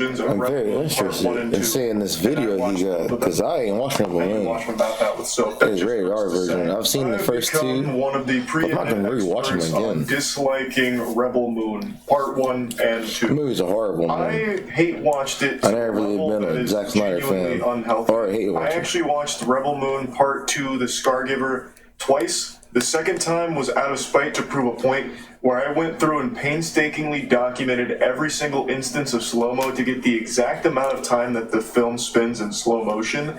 I'm very interested in seeing this video he got, because I ain't watching Rebel Moon. His rated R version. I've seen the first two, but I'm not going to rewatch them again. Disliking Rebel Moon Part 1 and 2. The movies are horrible, man. I hate watched it. I never really been a Zack Snyder fan. Or I hate watching. I actually watched Rebel Moon Part 2, The Scargiver, twice. The second time was out of spite to prove a point, where I went through and painstakingly documented every single instance of slow-mo to get the exact amount of time that the film spends in slow motion,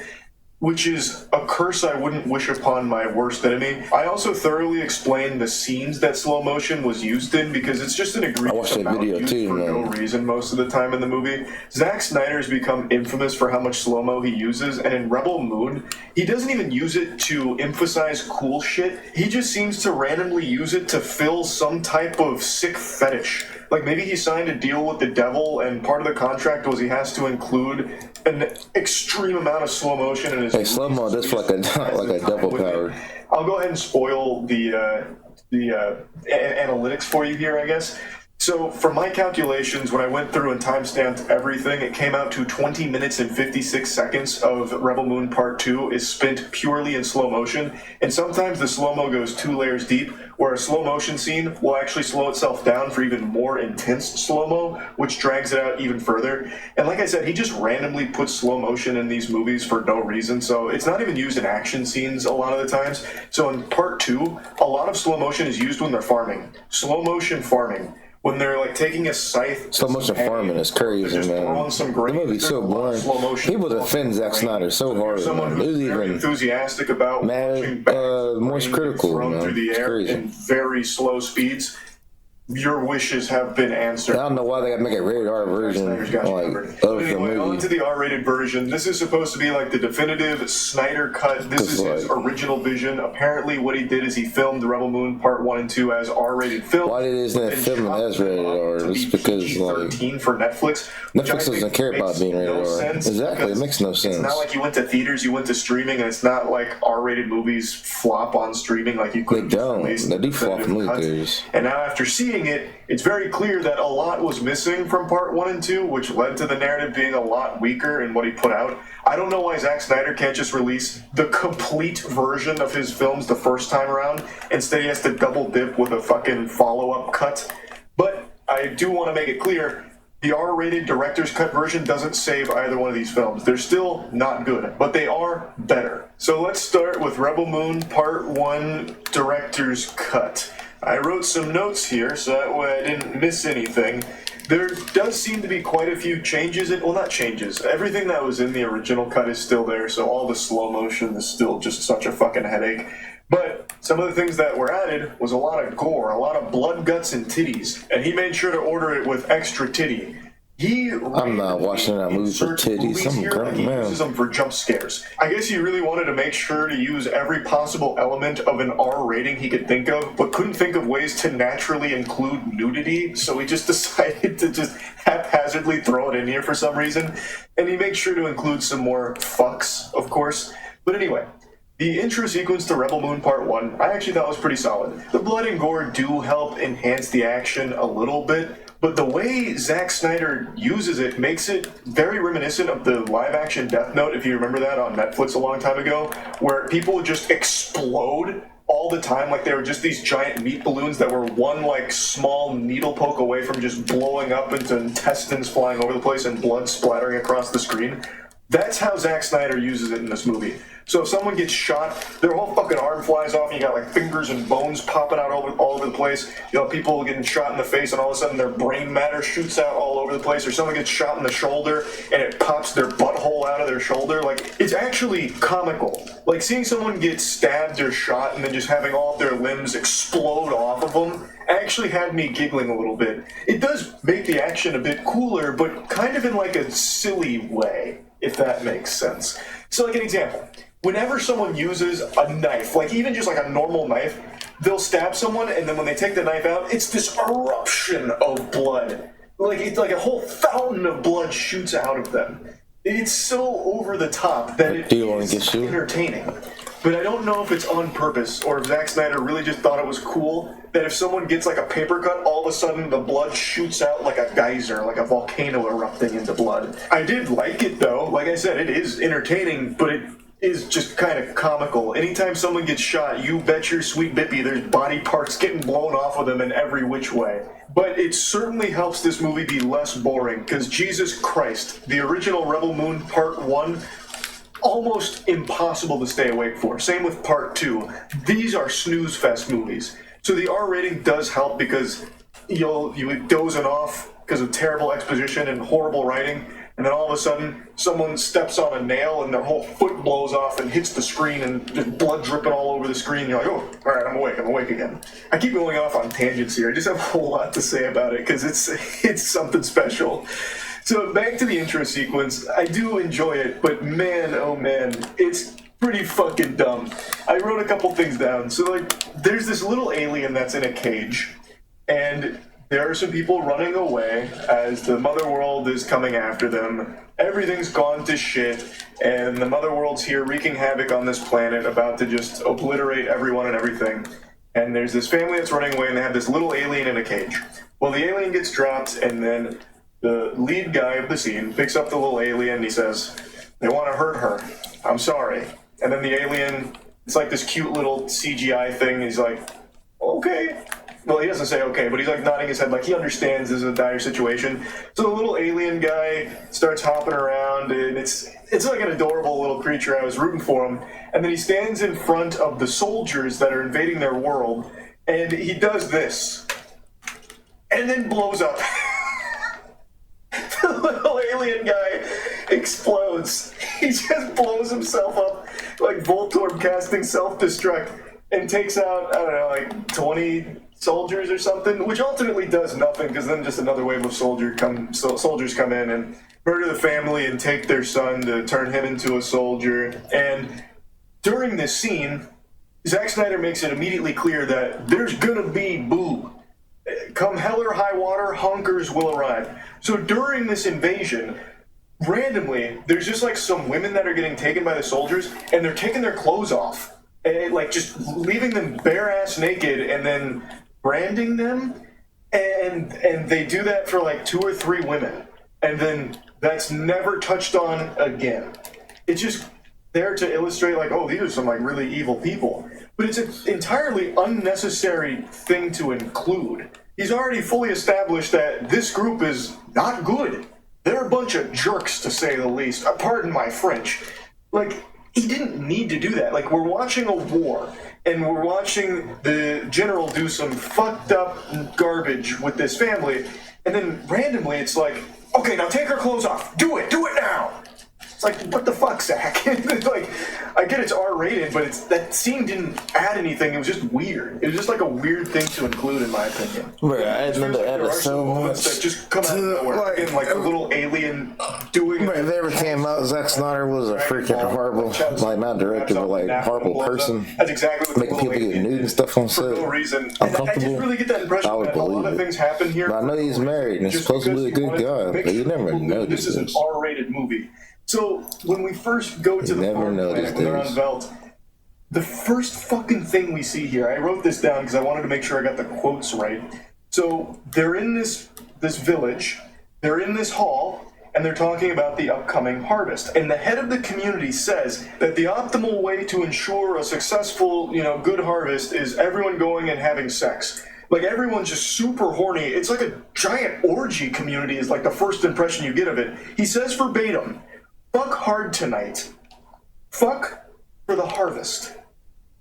which is a curse I wouldn't wish upon my worst enemy. I also thoroughly explained the scenes that slow motion was used in, because it's just an egregious amount used for no reason most of the time in the movie. Zack Snyder has become infamous for how much slow-mo he uses, and in Rebel Moon, he doesn't even use it to emphasize cool shit. He just seems to randomly use it to fill some type of sick fetish. Like, maybe he signed a deal with the devil, and part of the contract was he has to include an extreme amount of slow motion in his. Hey, slow mo, that's like a double power. I'll go ahead and spoil the analytics for you here, I guess. So, for my calculations, when I went through and timestamped everything, it came out to 20 minutes and 56 seconds of Rebel Moon Part 2 is spent purely in slow motion. And sometimes the slow-mo goes 2 layers deep, where a slow motion scene will actually slow itself down for even more intense slow-mo, which drags it out even further. And like I said, he just randomly puts slow motion in these movies for no reason, so it's not even used in action scenes a lot of the times. So in Part 2, a lot of slow motion is used when they're farming. Slow motion farming. When they're like taking a scythe. So much of farming is crazy, man. The movie's so boring. People defend Zack Snyder so hard. Someone who's very enthusiastic about watching more critical, run through the air in very slow speeds. Your wishes have been answered. I don't know why they gotta make a rated R version of the movie. On to the R-rated version. This is supposed to be like the definitive Snyder cut. This is his original vision. Apparently, what he did is he filmed Rebel Moon Part 1 and 2 as R-rated film. Why isn't it filmed as rated R? It's because for Netflix. Netflix doesn't care about being rated R. Exactly, it makes no sense. It's not like you went to theaters, you went to streaming, and it's not like R-rated movies flop on streaming like you could. They don't. They do flop in movie theaters. And now after seeing it, it's very clear that a lot was missing from Part 1 and 2, which led to the narrative being a lot weaker in what he put out. I don't know why Zack Snyder can't just release the complete version of his films the first time around. Instead, he has to double dip with a fucking follow-up cut. But I do want to make it clear, the R-rated director's cut version doesn't save either one of these films. They're still not good, but they are better. So let's start with Rebel Moon Part 1 director's cut. I wrote some notes here so that way I didn't miss anything. There does seem to be quite a few changes well, not changes. Everything that was in the original cut is still there, so all the slow motion is still just such a fucking headache. But some of the things that were added was a lot of gore, a lot of blood, guts, and titties. And he made sure to order it with extra titty. I'm not watching that movie for titties. I'm grown, man. He uses them for jump scares. I guess he really wanted to make sure to use every possible element of an R rating he could think of, but couldn't think of ways to naturally include nudity, so he just decided to just haphazardly throw it in here for some reason. And he makes sure to include some more fucks, of course. But anyway, the intro sequence to Rebel Moon Part 1, I actually thought was pretty solid. The blood and gore do help enhance the action a little bit, but the way Zack Snyder uses it makes it very reminiscent of the live-action Death Note, if you remember that on Netflix a long time ago, where people would just explode all the time like they were just these giant meat balloons that were one like small needle poke away from just blowing up into intestines flying over the place and blood splattering across the screen. That's how Zack Snyder uses it in this movie. So if someone gets shot, their whole fucking arm flies off, and you got like fingers and bones popping out all over the place. You know, people getting shot in the face, and all of a sudden their brain matter shoots out all over the place. Or someone gets shot in the shoulder, and it pops their butthole out of their shoulder. Like, it's actually comical. Like, seeing someone get stabbed or shot, and then just having all of their limbs explode off of them actually had me giggling a little bit. It does make the action a bit cooler, but kind of in like a silly way, if that makes sense. So like an example, whenever someone uses a knife, like even just like a normal knife, they'll stab someone, and then when they take the knife out, it's this eruption of blood. Like it's like a whole fountain of blood shoots out of them. It's so over the top that it is entertaining. but I don't know if it's on purpose or if Zack Snyder really just thought it was cool that if someone gets like a paper cut, all of a sudden the blood shoots out like a geyser, like a volcano erupting into blood. I did like it though. Like I said, it is entertaining, but it is just kind of comical. Anytime someone gets shot, you bet your sweet bippy there's body parts getting blown off of them in every which way. But it certainly helps this movie be less boring, because Jesus Christ, the original Rebel Moon Part 1, almost impossible to stay awake for. Same with Part 2. These are snooze fest movies. So the R rating does help because you'll be dozing off because of terrible exposition and horrible writing, and then all of a sudden someone steps on a nail and their whole foot blows off and hits the screen and there's blood dripping all over the screen. You're like, oh, all right, I'm awake again. I keep going off on tangents here. I just have a whole lot to say about it because it's something special. So back to the intro sequence. I do enjoy it, but man, oh man, it's pretty fucking dumb. I wrote a couple things down. So like, there's this little alien that's in a cage, and there are some people running away as the mother world is coming after them. Everything's gone to shit, and the mother world's here wreaking havoc on this planet, about to just obliterate everyone and everything. And there's this family that's running away, and they have this little alien in a cage. Well, the alien gets dropped, and then the lead guy of the scene picks up the little alien, and he says, "They want to hurt her. I'm sorry." And then the alien, it's like this cute little CGI thing. He's like, "Okay." Well, he doesn't say okay, but he's like nodding his head like he understands this is a dire situation. So the little alien guy starts hopping around, and it's like an adorable little creature. I was rooting for him. And then he stands in front of the soldiers that are invading their world, and he does this. And then blows up. The little alien guy explodes. He just blows himself up like Voltorb casting self-destruct and takes out, I don't know, like 20 soldiers or something, which ultimately does nothing because then just another wave of soldiers come in and murder the family and take their son to turn him into a soldier. And during this scene, Zack Snyder makes it immediately clear that there's gonna be boo. Come hell or high water, honkers will arrive. So during this invasion, randomly, there's just like some women that are getting taken by the soldiers, and they're taking their clothes off, and like just leaving them bare ass naked, and then branding them, and they do that for like 2 or 3 women, and then that's never touched on again. It's just there to illustrate like, oh, these are some like really evil people. But it's an entirely unnecessary thing to include. He's already fully established that this group is not good. They're a bunch of jerks, to say the least. Pardon my French. Like, he didn't need to do that. Like, we're watching a war, and we're watching the general do some fucked up garbage with this family, and then randomly it's like, okay, now take her clothes off. Do it now. It's like, what the fuck, Zach? Like, I get it's R-rated, but that scene didn't add anything. It was just weird. It was just like a weird thing to include, in my opinion. Right, I remember added so much that just come out of nowhere. Like a little alien doing. Right, they ever came out. Zack Snyder was a freaking horrible, like not director, but like horrible person. That's exactly what making people get nude and stuff on set. For no reason. Uncomfortable. I didn't really get that impression. I would that a lot of things happen here. But I know he's married and he's supposed to be a good guy, but you never notice this. This is an R-rated movie. So when we first go to the farm planet, when they're on Velt, the first fucking thing we see here, I wrote this down because I wanted to make sure I got the quotes right. So they're in this village, they're in this hall, and they're talking about the upcoming harvest. And the head of the community says that the optimal way to ensure a successful, good harvest is everyone going and having sex. Like, everyone's just super horny. It's like a giant orgy community is like the first impression you get of it. He says verbatim, "Fuck hard tonight. Fuck for the harvest."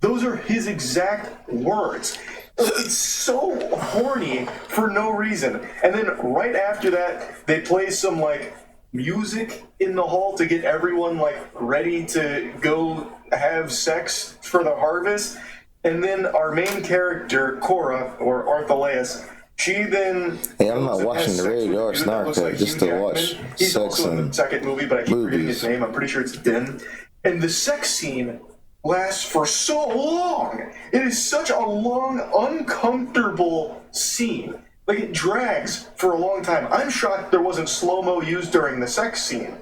Those are his exact words. It's so horny for no reason. And then right after that, they play some, like, music in the hall to get everyone, like, ready to go have sex for the harvest. And then our main character, Cora, or Arthaleus, she then... Hey, I'm not watching the Rated R Snark like just to watch He's sex also in the second movie, but I keep forgetting his name. I'm pretty sure it's Din. And the sex scene lasts for so long. It is such a long, uncomfortable scene. Like, it drags for a long time. I'm shocked there wasn't slow-mo used during the sex scene.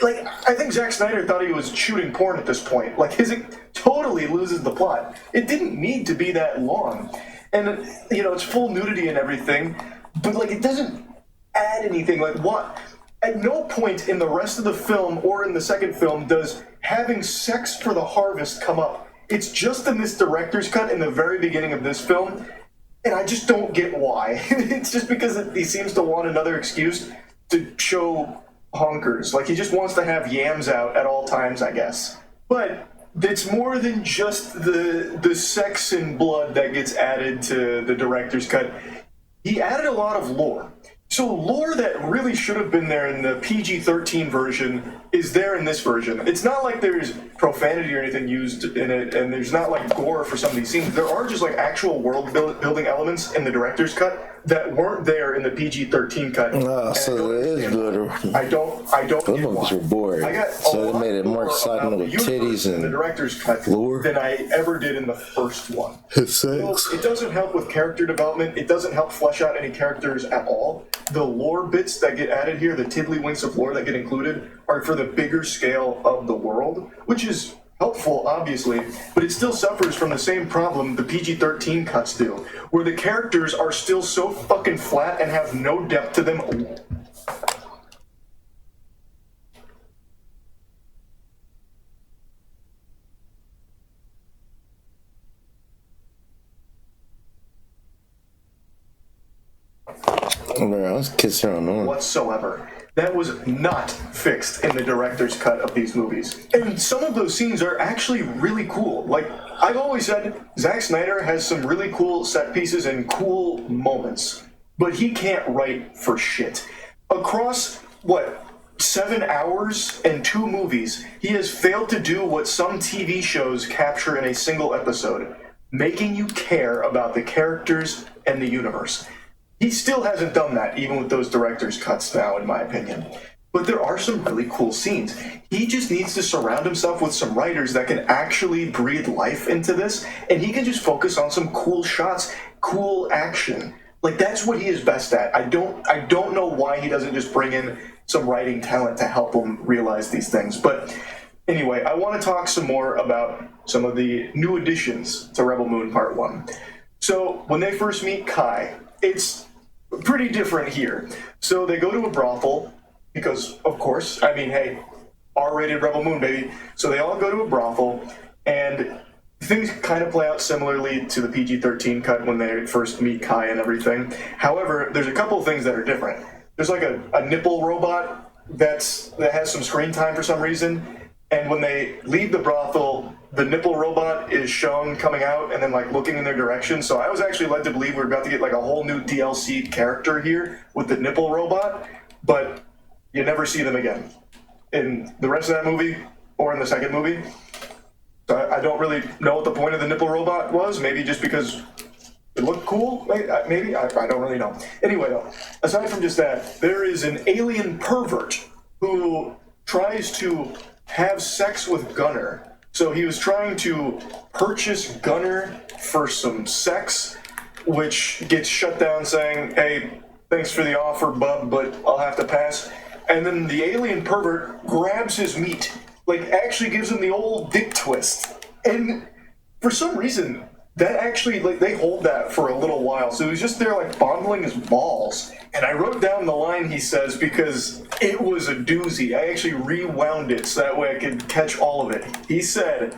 like, I think Zack Snyder thought he was shooting porn at this point. Like, it totally loses the plot. It didn't need to be that long. And, you know, it's full nudity and everything, but, like, it doesn't add anything. Like, what? At no point in the rest of the film or in the second film does having sex for the harvest come up. It's just in this director's cut in the very beginning of this film, and I just don't get why. It's just because he seems to want another excuse to show honkers. Like, he just wants to have yams out at all times, I guess. But it's more than just the sex and blood that gets added to the director's cut. He added a lot of lore. So lore that really should have been there in the PG-13 version is there in this version. It's not like there's profanity or anything used in it, and there's not like gore for some of these scenes. There are just like actual world building elements in the director's cut that weren't there in the PG-13 cut. So it is better. I don't. Those movies were boring. So they made it more exciting with titties and the director's cut lore than I ever did in the first one. His sex. It doesn't help with character development. It doesn't help flesh out any characters at all. The lore bits that get added here, the tiddlywinks of lore that get included, are for the bigger scale of the world, which is helpful, obviously, but it still suffers from the same problem the PG-13 cuts do, where the characters are still so fucking flat and have no depth to them. Man, I was kissing on one. Whatsoever. That was not fixed in the director's cut of these movies. And some of those scenes are actually really cool. Like, I've always said, Zack Snyder has some really cool set pieces and cool moments, but he can't write for shit. Across, 7 hours and 2 movies, he has failed to do what some TV shows capture in a single episode, making you care about the characters and the universe. He still hasn't done that, even with those director's cuts now, in my opinion. But there are some really cool scenes. He just needs to surround himself with some writers that can actually breathe life into this, and he can just focus on some cool shots, cool action. Like, that's what he is best at. I don't know why he doesn't just bring in some writing talent to help him realize these things. But anyway, I want to talk some more about some of the new additions to Rebel Moon Part 1. So, when they first meet Kai, it's pretty different here. So they go to a brothel, because, of course, I mean, hey, R-rated Rebel Moon, baby. So they all go to a brothel, and things kind of play out similarly to the PG-13 cut when they first meet Kai and everything. However, there's a couple of things that are different. There's like a nipple robot that has some screen time for some reason, and when they leave the brothel, the nipple robot is shown coming out and then like looking in their direction. So I was actually led to believe we're about to get like a whole new DLC character here with the nipple robot, but you never see them again in the rest of that movie or in the second movie. So I don't really know what the point of the nipple robot was. Maybe just because it looked cool? Maybe? I don't really know. Anyway, though, aside from just that, there is an alien pervert who tries to have sex with Gunner. So he was trying to purchase Gunner for some sex, which gets shut down saying, hey, thanks for the offer, bub, but I'll have to pass. And then the alien pervert grabs his meat, like actually gives him the old dick twist. And for some reason, that actually, like, they hold that for a little while. So he was just there, like, fondling his balls. And I wrote down the line he says because it was a doozy. I actually rewound it so that way I could catch all of it. He said,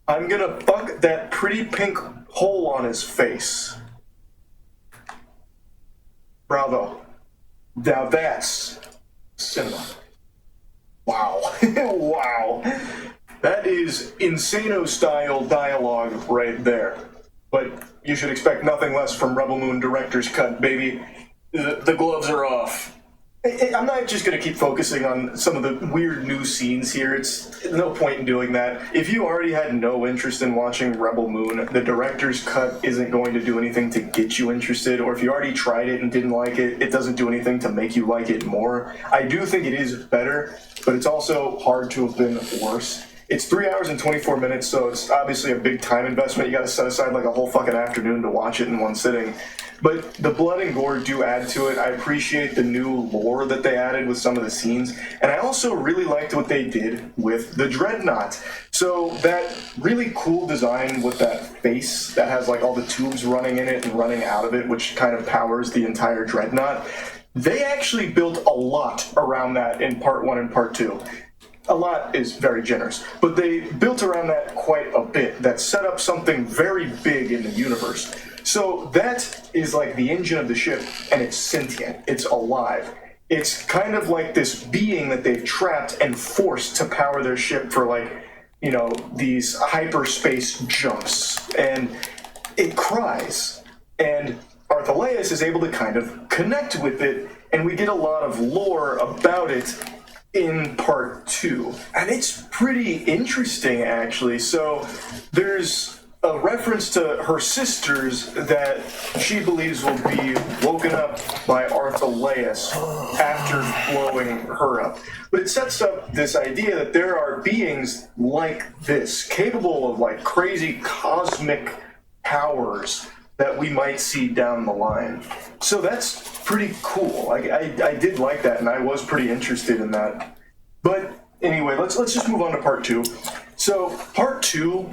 I'm gonna fuck that pretty pink hole on his face. Bravo. Now that's cinema. Wow. Wow. That is Insano-style dialogue right there. But you should expect nothing less from Rebel Moon Director's Cut, baby. The gloves are off. I'm not just going to keep focusing on some of the weird new scenes here. It's no point in doing that. If you already had no interest in watching Rebel Moon, the Director's Cut isn't going to do anything to get you interested, or if you already tried it and didn't like it, it doesn't do anything to make you like it more. I do think it is better, but it's also hard to have been worse. It's 3 hours and 24 minutes, so it's obviously a big time investment. You got to set aside like a whole fucking afternoon to watch it in one sitting. But the blood and gore do add to it. I appreciate the new lore that they added with some of the scenes. And I also really liked what they did with the Dreadnought. So that really cool design with that face that has like all the tubes running in it and running out of it, which kind of powers the entire Dreadnought. They actually built a lot around that in Part 1 and Part 2. A lot is very generous, but they built around that quite a bit. That set up something very big in the universe. So that is like the engine of the ship, and it's sentient. It's alive. It's kind of like this being that they've trapped and forced to power their ship for like, you know, these hyperspace jumps. And it cries. And Arthaleus is able to kind of connect with it, and we get a lot of lore about it in Part 2. And it's pretty interesting, actually. So there's a reference to her sisters that she believes will be woken up by Arthaleus after blowing her up. But it sets up this idea that there are beings like this, capable of like crazy cosmic powers that we might see down the line. So that's pretty cool. I did like that, and I was pretty interested in that. But anyway, let's just move on to Part 2. So Part 2,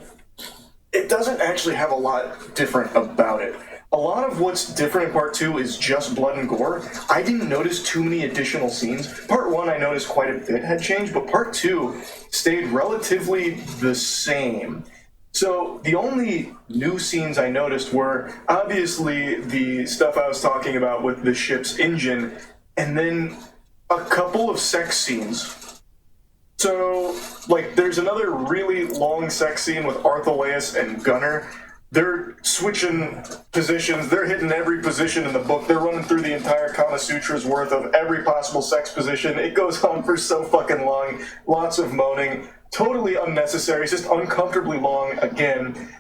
it doesn't actually have a lot different about it. A lot of what's different in Part 2 is just blood and gore. I didn't notice too many additional scenes. Part 1 I noticed quite a bit had changed, but Part 2 stayed relatively the same. So the only new scenes I noticed were obviously the stuff I was talking about with the ship's engine, and then a couple of sex scenes. So, like, there's another really long sex scene with Arthaleus and Gunner. They're switching positions. They're hitting every position in the book. They're running through the entire Kama Sutra's worth of every possible sex position. It goes on for so fucking long. Lots of moaning. Totally unnecessary. It's just uncomfortably long again.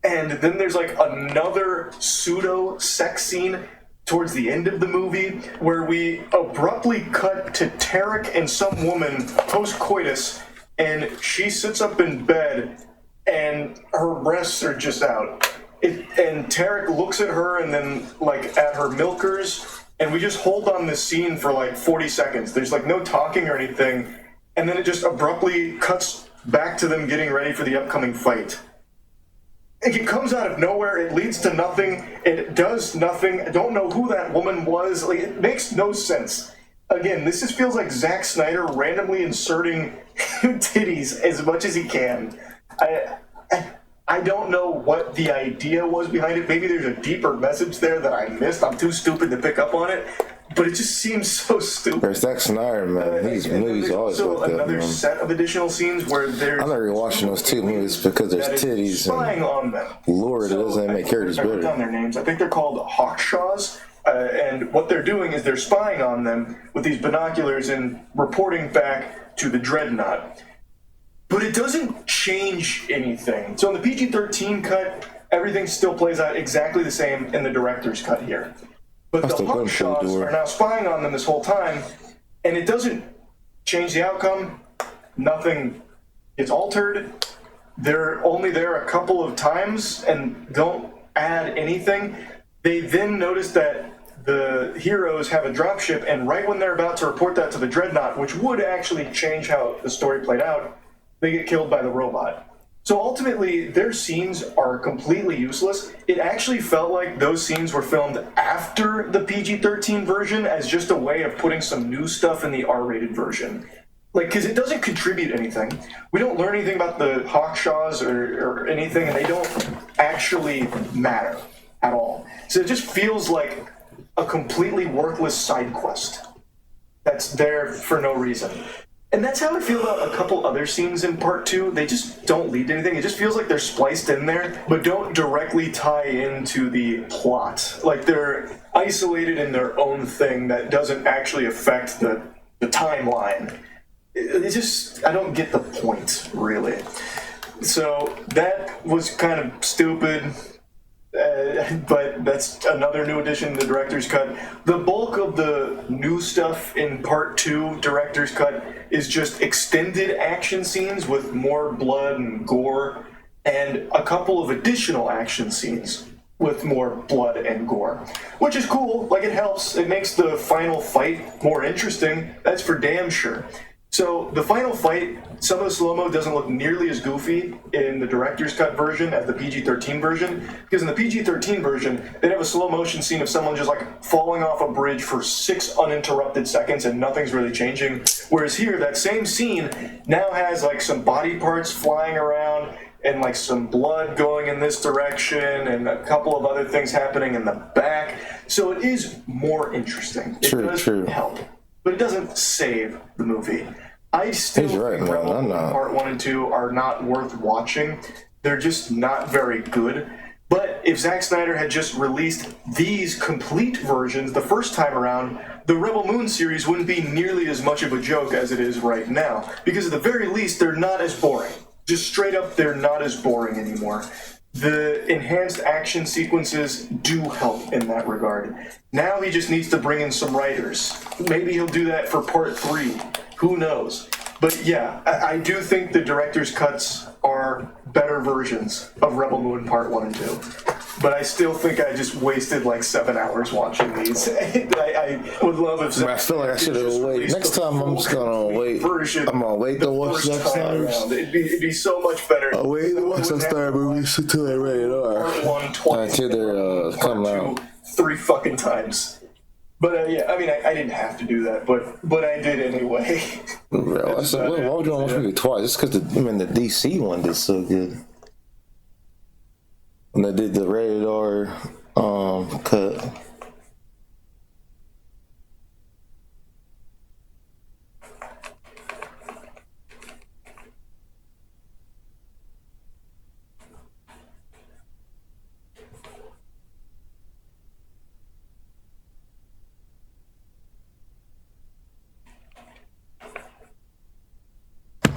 And then there's like another pseudo sex scene towards the end of the movie where we abruptly cut to Tarek and some woman post-coitus, and she sits up in bed and her breasts are just out. And Tarek looks at her and then like at her milkers, and we just hold on this scene for like 40 seconds. There's like no talking or anything. And then it just abruptly cuts back to them getting ready for the upcoming fight. It comes out of nowhere. It leads to nothing. It does nothing. I don't know who that woman was. Like, it makes no sense. Again, this just feels like Zack Snyder randomly inserting titties as much as he can. I don't know what the idea was behind it. Maybe there's a deeper message there that I missed. I'm too stupid to pick up on it. But it just seems so stupid. There's Zack Snyder, man. These movies always like that, another man. set of additional scenes where there's... I'm not rewatching those two movies because there's titties spying on them. Lord, it doesn't make characters I wrote better. down their names. I think they're called Hawkshaws. And what they're doing is they're spying on them with these binoculars and reporting back to the Dreadnought. But it doesn't change anything. So in the PG-13 cut, everything still plays out exactly the same in the director's cut here. But the Hawkshaws are now spying on them this whole time, and it doesn't change the outcome. Nothing is altered. They're only there a couple of times and don't add anything. They then notice that the heroes have a dropship, and right when they're about to report that to the Dreadnought, which would actually change how the story played out, they get killed by the robot. So ultimately, their scenes are completely useless. It actually felt like those scenes were filmed after the PG-13 version as just a way of putting some new stuff in the R-rated version. Like, because it doesn't contribute anything. We don't learn anything about the Hawkshaws or anything, and they don't actually matter at all. So it just feels like a completely worthless side quest that's there for no reason. And that's how I feel about a couple other scenes in Part 2. They just don't lead to anything. It just feels like they're spliced in there, but don't directly tie into the plot. Like they're isolated in their own thing that doesn't actually affect the timeline. It just, I don't get the point, really. So that was kind of stupid. But that's another new addition to the director's cut. The bulk of the new stuff in Part 2 director's cut is just extended action scenes with more blood and gore, and a couple of additional action scenes. with more blood and gore, which is cool. Like, it helps. It makes the final fight more interesting. That's for damn sure. So the final fight, some of the slow-mo doesn't look nearly as goofy in the director's cut version as the PG-13 version, because in the PG-13 version, they'd have a slow-motion scene of someone just like falling off a bridge for 6 uninterrupted seconds and nothing's really changing. Whereas here, that same scene now has like some body parts flying around and like some blood going in this direction and a couple of other things happening in the back. So it is more interesting. It does help. But it doesn't save the movie. I still think Rebel Moon Part 1 and 2 are not worth watching. They're just not very good. But if Zack Snyder had just released these complete versions the first time around, the Rebel Moon series wouldn't be nearly as much of a joke as it is right now. Because at the very least, they're not as boring. Just straight up, they're not as boring anymore. The enhanced action sequences do help in that regard. Now he just needs to bring in some writers. Maybe he'll do that for Part 3. Who knows? But yeah, I do think the director's cuts are better versions of Rebel Moon Part 1 and 2. But I still think I just wasted like 7 hours watching these. I would love if I feel like I should have waited. Next time I'm just gonna wait. I'm gonna wait to watch Zack Snyder's. It'd be so much better. I'll wait to watch Zack Snyder movies until they're rated R. Until they're coming out 3 fucking times. But yeah, I mean, I didn't have to do that, but I did anyway. Bro, I said, why would you want to watch movie twice? Just because the DC one did so good. And they did the rated R cut.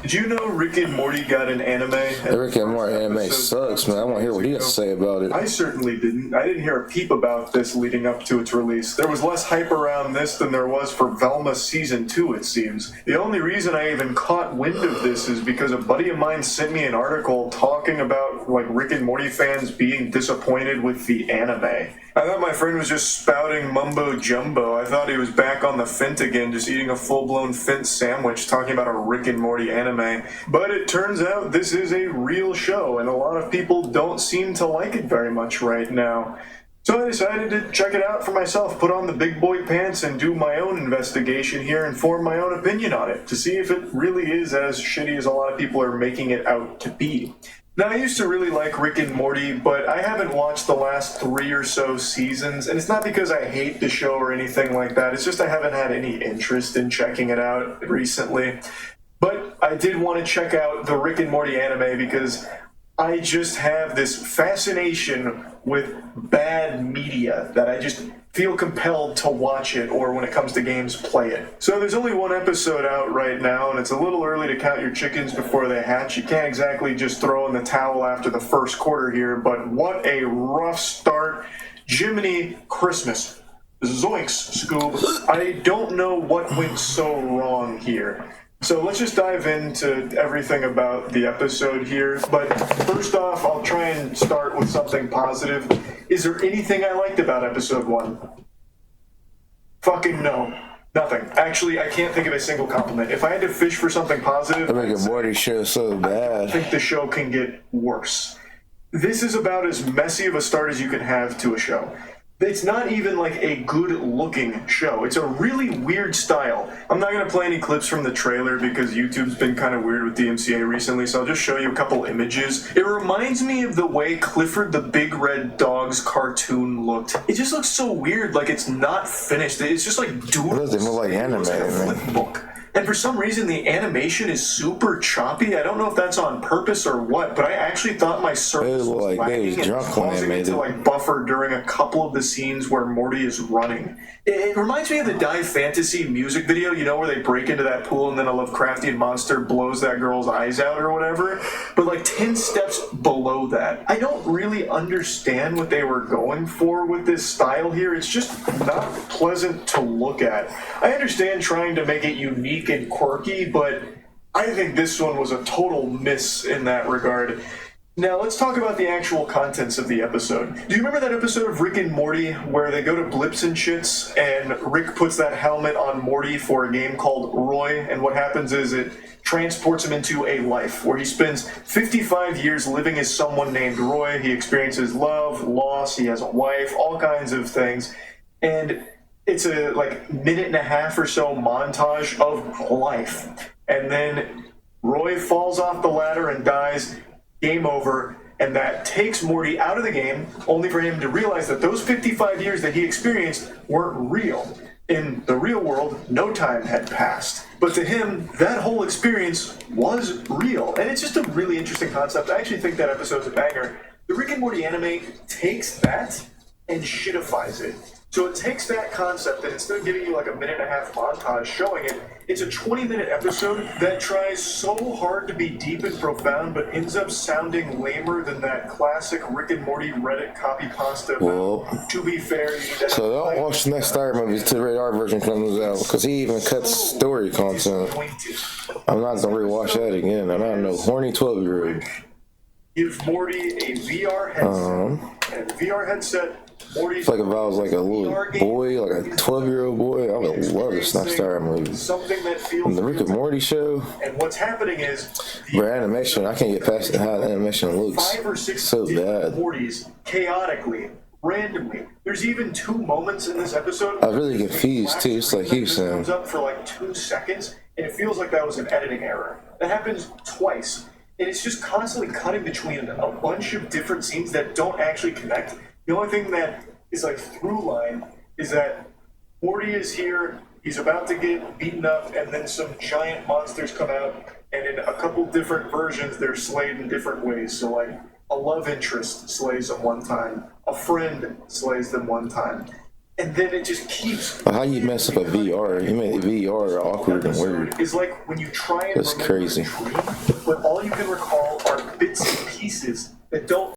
Did you know Rick and Morty got an anime? The Rick and Morty anime sucks, man. I want to hear what he has to say about it. I certainly didn't. I didn't hear a peep about this leading up to its release. There was less hype around this than there was for Velma Season 2, it seems. The only reason I even caught wind of this is because a buddy of mine sent me an article talking about like Rick and Morty fans being disappointed with the anime. I thought my friend was just spouting mumbo jumbo. I thought he was back on the Fint again, just eating a full-blown Fint sandwich, talking about a Rick and Morty anime. But it turns out this is a real show, and a lot of people don't seem to like it very much right now. So I decided to check it out for myself, put on the big boy pants, and do my own investigation here and form my own opinion on it, to see if it really is as shitty as a lot of people are making it out to be. Now, I used to really like Rick and Morty, but I haven't watched the last 3 or so seasons, and it's not because I hate the show or anything like that, it's just I haven't had any interest in checking it out recently. But I did want to check out the Rick and Morty anime because I just have this fascination with bad media that I just feel compelled to watch it, or when it comes to games, play it. So there's only 1 episode out right now, and it's a little early to count your chickens before they hatch. You can't exactly just throw in the towel after the first quarter here, but what a rough start. Jiminy Christmas. Zoinks, Scoob. I don't know what went so wrong here. So let's just dive into everything about the episode here. But first off, I'll try and start with something positive. Is there anything I liked about episode 1? Fucking no. Nothing. Actually, I can't think of a single compliment. If I had to fish for something positive, I make a Morty show so bad. I think the show can get worse. This is about as messy of a start as you can have to a show. It's not even like a good-looking show. It's a really weird style. I'm not going to play any clips from the trailer because YouTube's been kind of weird with the MCA recently, so I'll just show you a couple images. It reminds me of the way Clifford the Big Red Dog's cartoon looked. It just looks so weird, like it's not finished. It's just like doodles. It looks like anime, flip book. And for some reason, the animation is super choppy. I don't know if that's on purpose or what, but I actually thought my service was lagging and causing it to like buffer during a couple of the scenes where Morty is running. It reminds me of the Dive Fantasy music video, you know, where they break into that pool and then a Lovecraftian monster blows that girl's eyes out or whatever, but like 10 steps below that. I don't really understand what they were going for with this style here. It's just not pleasant to look at. I understand trying to make it unique and quirky, but I think this one was a total miss in that regard. Now let's talk about the actual contents of the episode. Do you remember that episode of Rick and Morty where they go to Blips and Shits and Rick puts that helmet on Morty for a game called Roy, and what happens is it transports him into a life where he spends 55 years living as someone named Roy. He experiences love, loss, he has a wife, all kinds of things, and it's a minute and a half or so montage of life, and then Roy falls off the ladder and dies. Game over, and that takes Morty out of the game, only for him to realize that those 55 years that he experienced weren't real. In the real world, no time had passed. But to him, that whole experience was real. And it's just a really interesting concept. I actually think that episode's a banger. The Rick and Morty anime takes that and shitifies it. So it takes that concept, and instead of giving you a minute and a half montage showing it, it's a 20-minute episode that tries so hard to be deep and profound, but ends up sounding lamer than that classic Rick and Morty Reddit copy pasta. Well, to be fair, so don't watch the next Star movie till the rated R version comes out, because he even cuts story content. I'm not gonna rewatch that again. I'm not no horny 12-year-old. Give Morty a VR headset, and the VR headset. It's like if I was a little boy, a 12-year-old boy, I would love the Star movie. And the Rick and Morty show, and what's happening is animation, I can't get past how the animation looks. 5 or 6 so bad. Mortys chaotically, randomly. There's even 2 moments in this episode. I was really confused too. It's like he was saying. Comes up for 2 seconds, and it feels like that was an editing error. That happens twice, and it's just constantly cutting between a bunch of different scenes that don't actually connect. The only thing that is through line is that Morty is here, he's about to get beaten up, and then some giant monsters come out, and in a couple different versions they're slayed in different ways. So a love interest slays them one time, a friend slays them one time, and then it just keeps. How you mess up a VR? You made VR awkward and weird. It's like when you try and that's crazy. Dream, but all you can recall are bits and pieces that don't